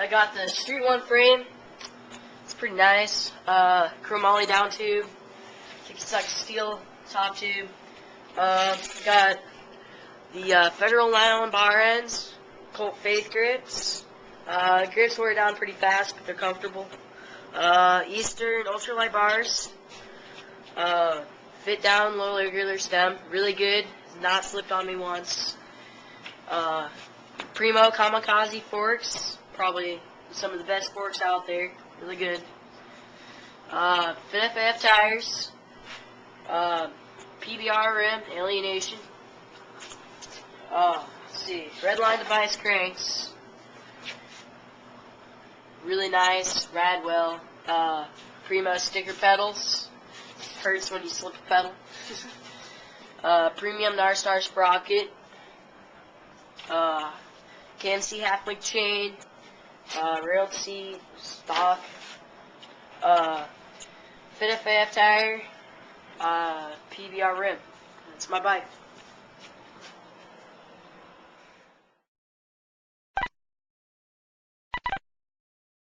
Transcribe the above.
got the Street One frame. It's pretty nice. Chromoly down tube. I think it's like steel top tube. Got the Federal nylon bar ends. Colt Faith grips. Grips wear down pretty fast, but they're comfortable. Eastern ultralight bars. Fit down low regular stem. Really good. Has not slipped on me once. Primo Kamikaze forks. Probably some of the best forks out there. Really good. FlipShare tires. PBR rim. Alienation. Let's see. Redline device cranks. Really nice. Radwell. Primo sticker pedals. Hurts when you slip a pedal. Premium Narstar sprocket. KMC half-link chain. Railed seat. Stock. FlipShare tire. PBR rim. That's my bike.